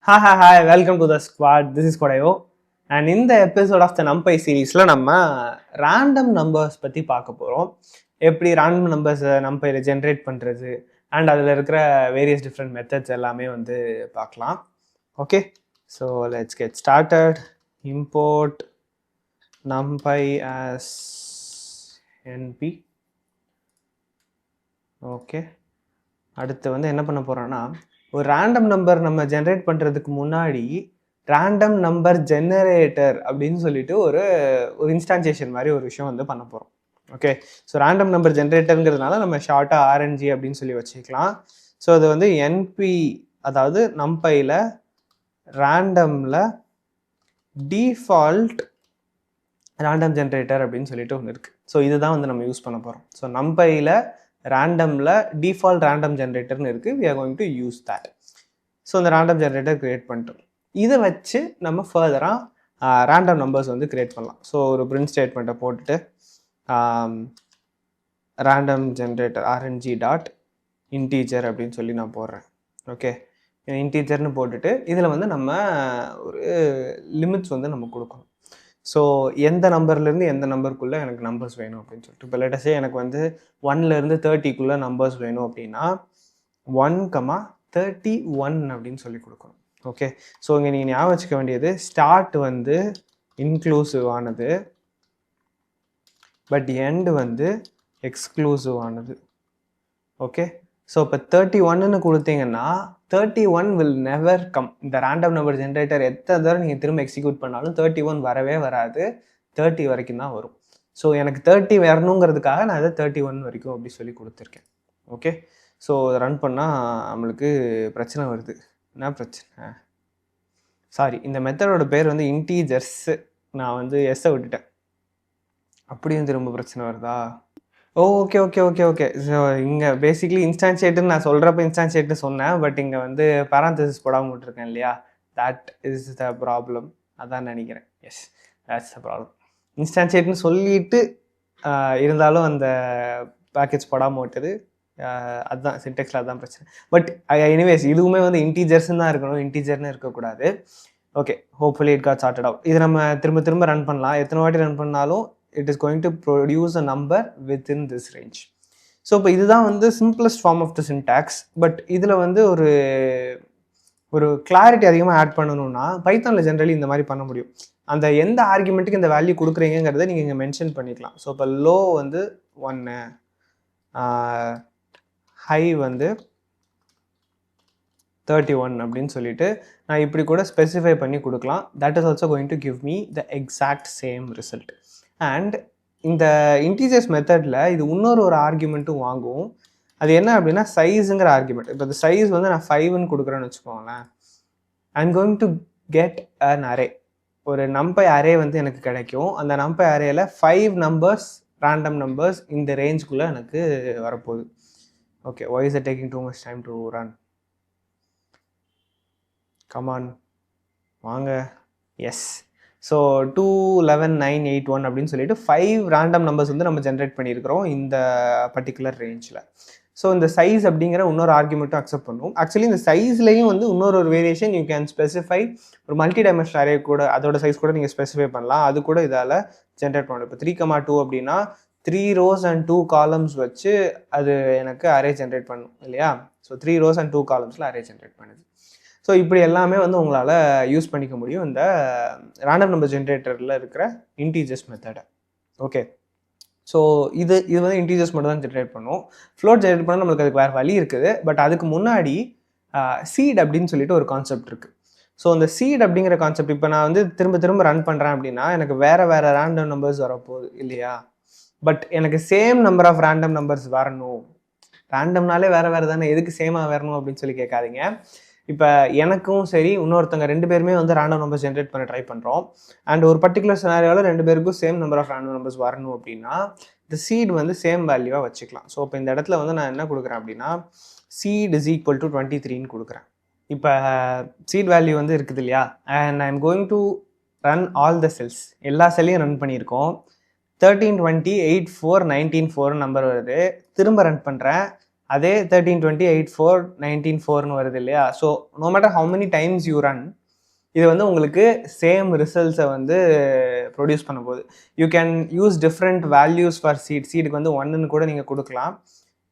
Hi, welcome to the squad. This is Kodayo. And in the episode of the NumPy series, நம்ம random numbers பற்றி பார்க்க போகிறோம். எப்படி random numbers NumPyல generate பண்ணுறது and அதில் இருக்கிற வேரியஸ் டிஃப்ரெண்ட் மெத்தட்ஸ் எல்லாமே வந்து பார்க்கலாம். Okay, so let's get started. Import NumPy as NP. Okay, அடுத்து வந்து என்ன பண்ண போகிறோன்னா, ஒரு ரேண்டம் நம்பர் நம்ம ஜென்ரேட் பண்ணுறதுக்கு முன்னாடி ரேண்டம் நம்பர் ஜெனரேட்டர் அப்படின்னு சொல்லிட்டு ஒரு இன்ஸ்டான்சியேஷன் மாதிரி ஒரு விஷயம் வந்து பண்ண போகிறோம். ஓகே, ஸோ ரேண்டம் நம்பர் ஜென்ரேட்டருங்கிறதுனால நம்ம ஷார்ட்டாக ஆர்என்ஜி அப்படின்னு சொல்லி வச்சுக்கலாம். ஸோ அது வந்து என்பி, அதாவது நம்பையில் ரேண்டமில் டிஃபால்ட் ரேண்டம் ஜென்ரேட்டர் அப்படின்னு சொல்லிட்டு ஒன்று இருக்குது. ஸோ இதுதான் வந்து நம்ம யூஸ் பண்ண போகிறோம். ஸோ நம்பையில் ரேண்டமில் டிஃபால்ட் ரேண்டம் ஜென்ரேட்டர்னு இருக்குது. We are going to use that. So இந்த ரேண்டம் ஜென்ரேட்டர் க்ரியேட் பண்ணிட்டோம். இதை வச்சு நம்ம ஃபர்தராக ரேண்டம் நம்பர்ஸ் வந்து க்ரியேட் பண்ணலாம். ஸோ ஒரு பிரிண்ட் ஸ்டேட்மெண்ட்டை போட்டுட்டு random generator RNG dot integer அப்படின்னு சொல்லி நான் போடுறேன். ஓகே, இன்டீஜர்னு போட்டுட்டு இதில் வந்து நம்ம ஒரு லிமிட்ஸ் வந்து நம்ம கொடுக்கணும். ஸோ எந்த நம்பர்லேருந்து எந்த நம்பருக்குள்ளே எனக்கு நம்பர்ஸ் வேணும் அப்படின்னு சொல்லிட்டு, இப்போ லேட்டஸ்டே எனக்கு வந்து 1லேருந்து 30க்குள்ளே நம்பர்ஸ் வேணும் அப்படின்னா 1,31 அப்படின்னு சொல்லி கொடுக்கணும். ஓகே, ஸோ இங்கே நீங்கள் ஞாபகம் வச்சுக்க வேண்டியது, ஸ்டார்ட் வந்து இன்க்ளூசிவ் ஆனது, பட் எண்டு வந்து எக்ஸ்க்ளூசிவ் ஆனது. ஓகே, ஸோ இப்போ 31ன்னு கொடுத்தீங்கன்னா 31 வில் நெவர் கம். இந்த ரேண்டம் நம்பர் ஜென்ரேட்டர் எத்தனை தடவை நீங்கள் திரும்ப எக்ஸிக்யூட் பண்ணாலும் 31 வரவே வராது. 30 வரைக்கும் தான் வரும். ஸோ எனக்கு 30 வரணுங்கிறதுக்காக நான் அதை 31 வரைக்கும் அப்படி சொல்லி கொடுத்துருக்கேன். ஓகே, ஸோ ரன் பண்ணால் நம்மளுக்கு பிரச்சனை வருது. என்ன பிரச்சனை? சாரி, இந்த மெத்தடோட பேர் வந்து இன்டீஜர்ஸ். நான் வந்து எஸ்ஸை விட்டுட்டேன். அப்படியும் திரும்ப பிரச்சனை வருதா? Okay okay okay okay so இங்கே பேசிக்லி இன்ஸ்டான்ஷியேட்டுன்னு நான் சொல்கிறப்ப இன்ஸ்டான்ஷியேட்னு சொன்னேன், பட் இங்கே வந்து பேராந்தசிஸ் போடாமல் விட்டுருக்கேன் இல்லையா? That is the problem. அதான் நினைக்கிறேன். Yes, that's the problem. இன்ஸ்டான்ஷியேட்னு சொல்லிட்டு இருந்தாலும் அந்த பேக்கேஜ் போடாமல் விட்டது. அதுதான் சின்டெக்ஸில் அதுதான் பிரச்சனை. பட் எனிவேஸ் இதுவுமே வந்து இன்டீஜர்ஸ்ன்னு தான் இருக்கணும், இன்டீஜர்னு இருக்கக்கூடாது. Okay, hopefully it got sorted out. இது நம்ம திரும்ப திரும்ப ரன் பண்ணலாம். எத்தனை வாட்டி ரன் பண்ணாலும் it is going to produce a number within this range. So இப்போ இதுதான் வந்து simplest form of the syntax. But இதில் வந்து ஒரு கிளாரிட்டி அதிகமாக ஆட் பண்ணணும்னா பைத்தானில் ஜென்ரலி இந்த மாதிரி பண்ண முடியும். அந்த எந்த ஆர்குமெண்ட்டுக்கு இந்த வேல்யூ கொடுக்குறீங்கிறத நீங்கள் இங்கே மென்ஷன் பண்ணிக்கலாம். ஸோ இப்போ லோ வந்து 1, ஹை வந்து 31 அப்படின்னு சொல்லிட்டு நான் இப்படி கூட ஸ்பெசிஃபை பண்ணி கொடுக்கலாம். That is also going to give me the exact same result. And இந்த இன்டீஜர்ஸ் மெத்தடில் இது இன்னொரு ஆர்குமெண்ட்டும் வாங்கும். அது என்ன அப்படின்னா சைஸுங்கிற ஆர்குமெண்ட். இப்போ இந்த சைஸ் வந்து நான் 5ன்னு கொடுக்குறேன்னு வச்சுக்கோங்களேன். ஐ am going to get an array. ஒரு நம்பை அரே வந்து எனக்கு கிடைக்கும். அந்த நம்பை அரேயில் 5 நம்பர்ஸ், ரேண்டம் நம்பர்ஸ் இந்த ரேஞ்சுக்குள்ளே எனக்கு வரப்போகுது. Okay, why is it taking too much time to run? Come on, வாங்க. எஸ், ஸோ 2, 11, 9, 8, 1 அப்படின்னு சொல்லிட்டு 5 ரேண்டம் நம்பர்ஸ் வந்து நம்ம ஜென்ரேட் பண்ணியிருக்கிறோம் இந்த பர்டிகுலர் ரேஞ்சில். ஸோ இந்த சைஸ் அப்படிங்கிற இன்னொரு ஆர்குமெண்ட்டும் அக்செப்ட் பண்ணுவோம். ஆக்சுவலி இந்த சைஸ்லேயும் வந்து இன்னொரு வேரியேஷன் யூ கேன் ஸ்பெசிஃபை. ஒரு மல்டி டைமென்ஷனல் அரே கூட அதோட சைஸ் கூட நீங்கள் ஸ்பெசிஃபை பண்ணலாம். அது கூட இதால் ஜென்ரேட் பண்ணணும். இப்போ 3,2 அப்படின்னா 3 rows and 2 columns வச்சு அது எனக்கு அரே ஜென்ரேட் பண்ணும் இல்லையா? ஸோ 3 rows and 2 columnsல அரே ஜென்ரேட் பண்ணுது. ஸோ இப்படி எல்லாமே வந்து உங்களால் யூஸ் பண்ணிக்க முடியும் இந்த ரேண்டம் நம்பர் ஜென்ரேட்டரில் இருக்கிற இன்டீஜர்ஸ் மெத்தடை. ஓகே, ஸோ இது வந்து இன்டீஜர்ஸ் மட்டும் தான் ஜென்ரேட் பண்ணும். ஃப்ளோட் ஜென்ரேட் பண்ணால் நம்மளுக்கு அதுக்கு வேறு வழி இருக்குது. பட் அதுக்கு முன்னாடி சீட் அப்படின்னு சொல்லிட்டு ஒரு கான்செப்ட் இருக்குது. ஸோ அந்த சீட் அப்படிங்கிற கான்செப்ட் இப்போ நான் வந்து திரும்ப திரும்ப ரன் பண்ணுறேன் அப்படின்னா எனக்கு வேறு ரேண்டம் நம்பர்ஸ் வரப்போகுது இல்லையா? பட் எனக்கு same number of random numbers வரணும். ரேண்டம்னாலே வேறு தானே, எதுக்கு சேமாக வரணும் அப்படின்னு சொல்லி கேட்காதீங்க. இப்போ எனக்கும் சரி இன்னொருத்தங்க 2 பேருமே வந்து ரேண்டம் நம்பர்ஸ் ஜென்ரேட் பண்ண ட்ரை பண்ணுறோம். அண்ட் ஒரு பர்டிகுலர் சினாரியோவில் 2 பேருக்கும் same number of random numbers வரணும் அப்படின்னா இந்த சீட் வந்து சேம் வேல்யூவாக வச்சுக்கலாம். ஸோ இப்போ இந்த இடத்துல வந்து நான் என்ன கொடுக்குறேன் அப்படின்னா சீட் இஸ் ஈக்குவல் டு 23ன்னு கொடுக்குறேன். இப்போ சீட் வேல்யூ வந்து இருக்குது இல்லையா? And I am going to run all the cells. எல்லா செல்லையும் ரன் பண்ணியிருக்கோம். 13, 20, 8, 4, 19, 4 நம்பர் வருது. திரும்ப ரன் பண்ணுறேன். அதே 13, 20, 8, 4, 19, 4ன்னு வருது இல்லையா? So no matter how many times you run, இது வந்து உங்களுக்கு சேம் ரிசல்ட்ஸை வந்து ப்ரொடியூஸ் பண்ண போகுது. You can use different values for சீடுக்கு வந்து 1ன்னு கூட நீங்கள் கொடுக்கலாம்.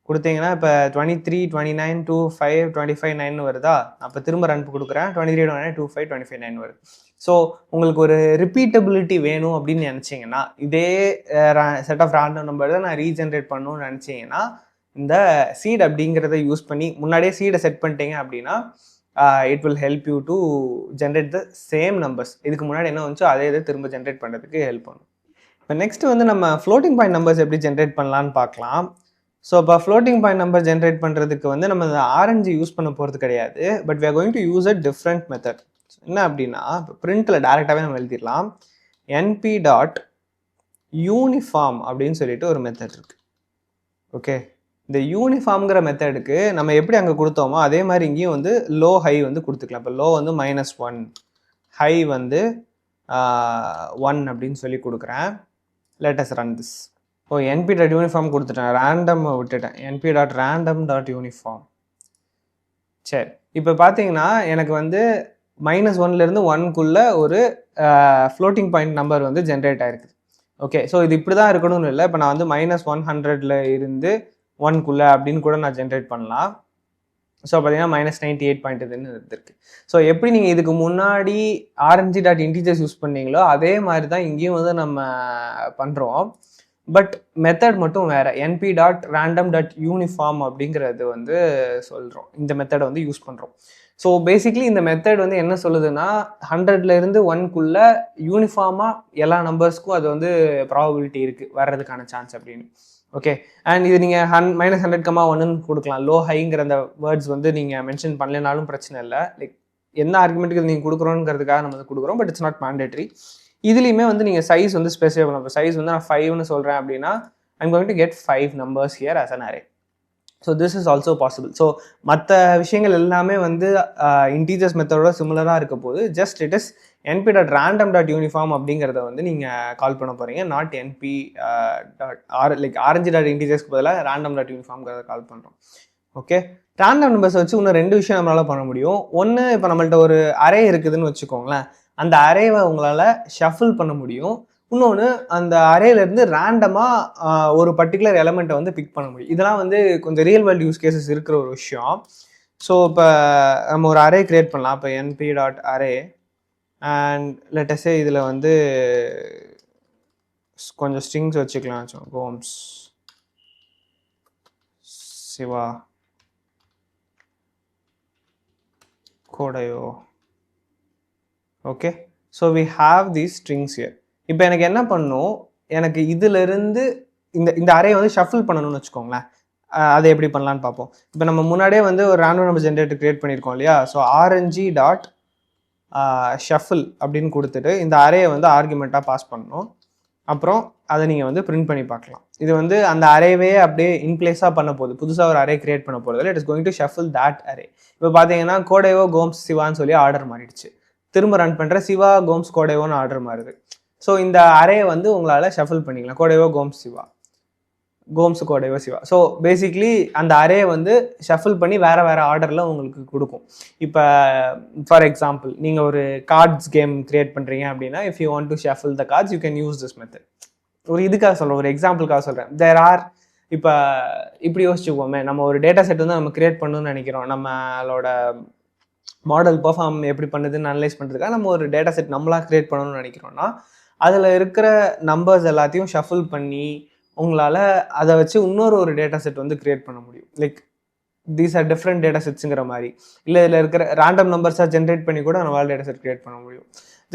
கொடுத்தீங்கன்னா இப்போ 23, 29, 25, 25, 9 வருதா? அப்போ திரும்ப ரன் கொடுக்குறேன். 23, 29, 25, 25, 9 வருது. ஸோ உங்களுக்கு ஒரு ரிப்பீட்டபிலிட்டி வேணும் அப்படின்னு நினச்சிங்கன்னா, இதே செட் ஆஃப் ரேண்டம் நம்பர் தான் நான் ரீஜென்ரேட் பண்ணணும்னு நினச்சிங்கன்னா, இந்த சீட் அப்படிங்கிறத யூஸ் பண்ணி முன்னாடியே சீடை செட் பண்ணிட்டீங்க அப்படின்னா it will help you to generate the same numbers. இதுக்கு முன்னாடி என்ன வந்துச்சோ அதே இதை திரும்ப ஜென்ரேட் பண்ணுறதுக்கு ஹெல்ப் பண்ணும். இப்போ நெக்ஸ்ட் வந்து நம்ம ஃப்ளோட்டிங் பாயிண்ட் நம்பர்ஸ் எப்படி ஜென்ரேட் பண்ணலான்னு பார்க்கலாம். ஸோ இப்போ ஃப்ளோட்டிங் பாயிண்ட் நம்பர் ஜென்ரேட் பண்ணுறதுக்கு வந்து நம்ம ஆரஞ்சு யூஸ் பண்ண போகிறது கிடையாது. But we are going to use a different method. என்ன அப்படின்னா, இப்போ பிரிண்டில் டேரெக்டாகவே நம்ம எழுதிடலாம். np.uniform அப்படின்னு சொல்லிட்டு ஒரு மெத்தட் இருக்குது. ஓகே, இந்த யூனிஃபார்ம்ங்கிற மெத்தடுக்கு நம்ம எப்படி அங்கே கொடுத்தோமோ அதே மாதிரி இங்கேயும் வந்து லோ ஹை வந்து கொடுத்துக்கலாம். இப்போ லோ வந்து -1, ஹை வந்து 1 அப்படின்னு சொல்லி கொடுக்குறேன். let us run this. O, np.uniform கொடுத்துட்டேன், ரேண்டம் விட்டுட்டேன். np.random.uniform. சரி, இப்போ பார்த்தீங்கன்னா எனக்கு வந்து -1லேருந்து 1க்குள்ளே ஒரு ஃப்ளோட்டிங் பாயிண்ட் நம்பர் வந்து ஜென்ரேட் ஆகிருக்கு. ஓகே, ஸோ இது இப்படி தான் இருக்கணும்னு இல்லை. இப்போ நான் வந்து -100ல் இருந்து 1க்குள்ளே அப்படின்னு கூட நான் ஜென்ரேட் பண்ணலாம். ஸோ பார்த்தீங்கன்னா -98.இதுன்னு இருக்குது. ஸோ எப்படி நீங்கள் இதுக்கு முன்னாடி rng.integers யூஸ் பண்ணீங்களோ அதே மாதிரி தான் இங்கேயும் வந்து நம்ம பண்ணுறோம். பட் மெத்தட் மட்டும் வேறு. np.random.uniform அப்படிங்கிறது வந்து சொல்கிறோம். இந்த மெத்தடை வந்து யூஸ் பண்ணுறோம். ஸோ பேசிக்லி இந்த மெத்தட் வந்து என்ன சொல்லுதுன்னா, 100லேருந்து 1க்குள்ளே யூனிஃபார்மாக எல்லா நம்பர்ஸ்க்கும் அது வந்து ப்ராபபிலிட்டி இருக்குது வர்றதுக்கான சான்ஸ் அப்படின்னு. ஓகே, அண்ட் இது நீங்கள் -100, 1ன்னு கொடுக்கலாம். லோ ஹைங்கிற அந்த வேர்ட்ஸ் வந்து நீங்கள் மென்ஷன் பண்ணலனாலும் பிரச்சனை இல்லை. லைக் என்ன ஆர்குமெண்ட்டுக்கு நீங்கள் கொடுக்குறோங்கிறதுக்காக நம்ம கொடுக்குறோம். But it's not mandatory. இதுலேயுமே வந்து நீங்கள் சைஸ் வந்து ஸ்பெசிஃபை பண்ணலாம். இப்போ சைஸ் வந்து நான் 5ன்னு சொல்கிறேன் அப்படின்னா I'm going to get 5 numbers here as an array. So this is also possible. So மற்ற விஷயங்கள் எல்லாமே வந்து இன்டீஜர்ஸ் மெத்தடோட சிமிலராக இருக்க போது. ஜஸ்ட் இட் இஸ் np.random.uniform அப்படிங்கிறத வந்து நீங்கள் கால் பண்ண போகிறீங்க. நாட் rng.integers பதிலாக random.uniformங்கிறத கால் பண்ணுறோம். ஓகே, ரேண்டம் நம்பர்ஸ் வச்சு இன்னும் 2 விஷயம் நம்மளால் பண்ண முடியும். ஒன்று, இப்போ நம்மள்ட்ட ஒரு அரே இருக்குதுன்னு வச்சுக்கோங்களேன். அந்த அரேவை உங்களால் ஷஃபிள் பண்ண முடியும். இன்னொன்று, அந்த அரேலேருந்து ரேண்டமாக ஒரு பர்டிகுலர் எலமெண்ட்டை வந்து பிக் பண்ண முடியும். இதெல்லாம் வந்து கொஞ்சம் ரியல் வேர்ல்ட் யூஸ் கேசஸ் இருக்கிற ஒரு விஷயம். ஸோ இப்போ நம்ம ஒரு அரே க்ரியேட் பண்ணலாம். இப்போ np.array அண்ட் லெட் அஸ் சே இதில் வந்து கொஞ்சம் ஸ்ட்ரிங்ஸ் வச்சுக்கலாம். கோம்ஸ், சிவா, கோடையோ. Okay, so we have these strings here. இப்போ எனக்கு என்ன பண்ணும், எனக்கு இதிலிருந்து இந்த அரே வந்து ஷஃபிள் பண்ணணும்னு வச்சுக்கோங்களேன். அதை எப்படி பண்ணலான்னு பார்ப்போம். இப்போ நம்ம முன்னாடியே வந்து ஒரு ரேண்டம் நம்பர் ஜென்ரேட்டர் கிரியேட் பண்ணியிருக்கோம் இல்லையா? ஸோ rng.shuffle அப்படின்னு கொடுத்துட்டு இந்த அரேயை வந்து ஆர்குமெண்ட்டாக பாஸ் பண்ணணும். அப்புறம் அதை நீங்கள் வந்து பிரிண்ட் பண்ணி பார்க்கலாம். இது வந்து அந்த அரேவே அப்படியே இன்பிளேஸாக பண்ண போகுது. புதுசாக ஒரு அரே கிரியேட் பண்ண போகிறது. It is going to shuffle that array. இப்போ பார்த்தீங்கன்னா கோடையோ கோம்ஸ் சிவான்னு சொல்லி ஆர்டர் மாறிடுச்சு. திரும்ப ரன் பண்ணுற சிவா கோம்ஸ் கோடையோன்னு ஆர்டர் மாறுது. ஸோ இந்த அரே வந்து உங்களால் ஷஃபிள் பண்ணிக்கலாம். கோடையோ கோம்ஸ் சிவா, கோம்ஸ் கோடையோ சிவா. ஸோ பேசிக்லி அந்த அரே வந்து ஷஃபிள் பண்ணி வேறு வேறு ஆர்டரில் உங்களுக்கு கொடுக்கும். இப்போ ஃபார் எக்ஸாம்பிள் நீங்கள் ஒரு கார்ட்ஸ் கேம் கிரியேட் பண்ணுறீங்க அப்படின்னா, if you want to shuffle the cards you can use this method. ஒரு இதுக்காக சொல்கிறேன், ஒரு எக்ஸாம்பிளுக்காக சொல்கிறேன். தேர் ஆர் இப்போ இப்படி யோசிச்சுக்கோமே, நம்ம ஒரு டேட்டா செட் வந்து நம்ம கிரியேட் பண்ணணும்னு நினைக்கிறோம். நம்மளோட மாடல் பெர்ஃபார்ம் எப்படி பண்ணுதுன்னு அனலைஸ் பண்ணுறதுக்காக நம்ம ஒரு டேட்டா செட் நம்மளாக கிரியேட் பண்ணணும்னு நினைக்கிறோன்னா, அதில் இருக்கிற நம்பர்ஸ் எல்லாத்தையும் ஷஃபிள் பண்ணி உங்களால் அதை வச்சு ஒரு டேட்டா செட் வந்து கிரியேட் பண்ண முடியும். Like these are different data செட்ஸுங்கிற மாதிரி. இல்லை இதில் இருக்கிற ரேண்டம் நம்பர்ஸாக ஜென்ரேட் பண்ணி கூட நம்மளால் டேட்டா செட் கிரியேட் பண்ண முடியும்.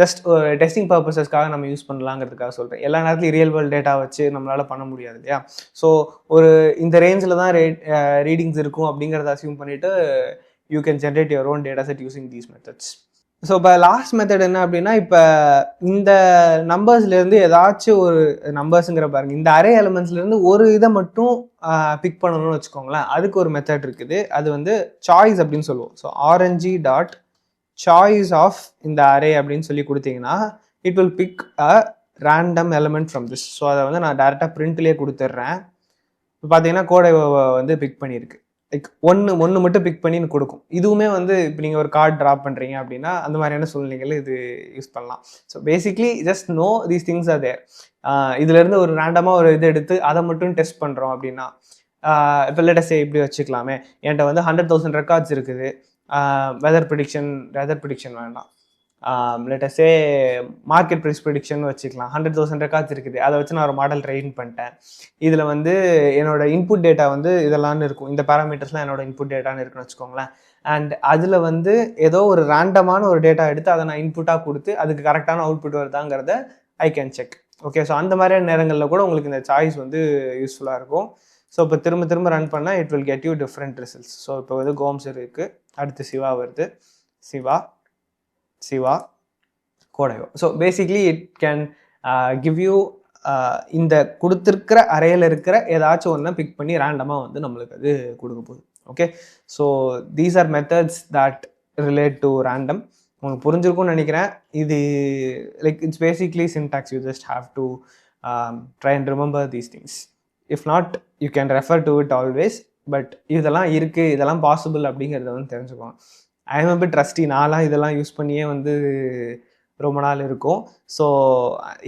ஜஸ்ட் ஒரு டெஸ்டிங் பர்பஸஸ்க்காக நம்ம யூஸ் பண்ணலாங்கிறதுக்காக சொல்கிறேன். எல்லா நேரத்துலையும் ரியல் வேர்ல்டு டேட்டா வச்சு நம்மளால் பண்ண முடியாது இல்லையா? ஸோ ஒரு இந்த ரேஞ்சில் தான் ரீடிங்ஸ் இருக்கும் அப்படிங்கிறத அசியூம் பண்ணிவிட்டு you can generate your own data set using these methods. So இப்போ லாஸ்ட் மெத்தட் என்ன அப்படின்னா, இப்போ இந்த நம்பர்ஸ்லேருந்து ஏதாச்சும் ஒரு நம்பர்ஸுங்கிற பாருங்க, இந்த அரே எலிமெண்ட்ஸ்லேருந்து ஒரு இதை மட்டும் பிக் பண்ணணும்னு வச்சுக்கோங்களேன். அதுக்கு ஒரு மெத்தட் இருக்குது. அது வந்து சாய்ஸ் அப்படின்னு சொல்லுவோம். ஸோ rng.choice ஆஃப் இந்த அரே அப்படின்னு சொல்லி கொடுத்தீங்கன்னா it will big a random element from this. So அதை வந்து நான் டேரெக்டாக பிரிண்ட்லேயே கொடுத்துட்றேன். இப்போ பார்த்தீங்கன்னா கோடை வந்து பிக் பண்ணியிருக்கு. லைக் ஒன்று மட்டும் பிக் பண்ணி கொடுக்கும். இதுவுமே வந்து இப்போ நீங்கள் ஒரு கார்டு ட்ரா பண்ணுறீங்க அப்படின்னா அந்த மாதிரியான சூழ்நிலைகள் இது யூஸ் பண்ணலாம். So basically just know these things are there. இதுலேருந்து ஒரு ரேண்டமாக ஒரு இது எடுத்து அதை மட்டும் டெஸ்ட் பண்ணுறோம் அப்படின்னா, இப்போ லேட்டஸ்டே இப்படி வச்சுக்கலாமே, என்கிட்ட வந்து 100,000 ரெக்கார்ட்ஸ் இருக்குது. வெதர் ப்ரிடிக்ஷன் வேண்டாம், லேட்டஸ்டே மார்க்கெட் ப்ரைஸ் ப்ரிடிக்ஷன் வச்சுக்கலாம். 100,000 ரெக்கார்ட்ஸ் இருக்குது, அதை வச்சு நான் ஒரு மாடல் ட்ரெயின் பண்ணிட்டேன். இதில் வந்து என்னோட இன்புட் டேட்டா வந்து இதெல்லாம்னு இருக்கும், இந்த பேராமீட்டர்ஸ்லாம் என்னோட இன்புட் டேட்டான்னு இருக்குன்னு வச்சுக்கோங்களேன். அண்ட் அதில் வந்து ஏதோ ஒரு ரேண்டமான ஒரு டேட்டா எடுத்து அதை நான் இன்புட்டாக கொடுத்து அதுக்கு கரெக்டான அவுட்புட் வருதாங்கிறத I can check. Okay, so அந்த மாதிரியான நேரங்களில் கூட உங்களுக்கு இந்த சாய்ஸ் வந்து யூஸ்ஃபுல்லாக இருக்கும். ஸோ இப்போ திரும்ப ரன் பண்ணால் it will get you different results. So இப்போ வந்து கோம்ஸ் இருக்குது, அடுத்து சிவா வருது, சிவா கோடையோ. So basically it can give you இந்த கொடுத்துருக்கிற அறையில் இருக்கிற ஏதாச்சும் ஒன்றை பிக் பண்ணி ரேண்டமாக வந்து நம்மளுக்கு அது கொடுக்க போகுது. Okay, so these are methods that relate to random. உங்களுக்கு புரிஞ்சிருக்கும்னு நினைக்கிறேன். இது like it's basically syntax. You just have to try and remember these things. If not you can refer to it always. But இதெல்லாம் இருக்குது, இதெல்லாம் possible அப்படிங்கிறத வந்து தெரிஞ்சுக்கோங்க. ஐ எம் பிட் ட்ரஸ்டி, நான்லாம் இதெல்லாம் யூஸ் பண்ணியே வந்து ரொம்ப நாள் இருக்கும். ஸோ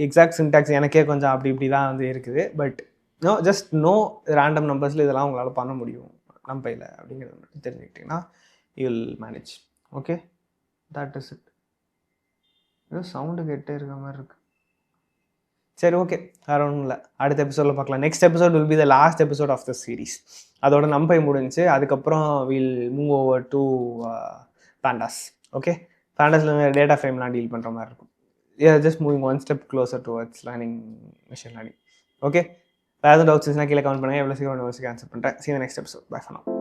எக்ஸாக்ட் சின்டாக்ஸ் எனக்கே கொஞ்சம் அப்படி இப்படி தான் வந்து இருக்குது. பட் ஜஸ்ட் நோ ரேண்டம் நம்பர்ஸில் இதெல்லாம் உங்களால் பண்ண முடியும் நம்பையில் அப்படிங்கிறது மட்டும் தெரிஞ்சுக்கிட்டிங்கன்னா you will manage. Okay, that is it. ஏதோ சவுண்டு கேட்டே இருக்க மாதிரி இருக்குது. சரி, ஓகே, வேறு ஒன்றும் இல்லை. அடுத்த எபிசோடில் பார்க்கலாம். Next episode will be the last episode of the series. அதோட நம்பை முடிஞ்சு அதுக்கப்புறம் will move over to pandas. Okay, பேண்டாஸில் டேட்டா ஃப்ரேம்லாம் டீல் பண்ணுற மாதிரி இருக்கும். Just moving one step closer towards learning machine learning. Okay, வேறு எதுவும் டவுட்ஸ் கீழே கமெண்ட் பண்ணுங்கள். எவ்வளோ சீக்கிரம் ஆன்சர் பண்ணுறேன். See you in the next episode. Bye for now.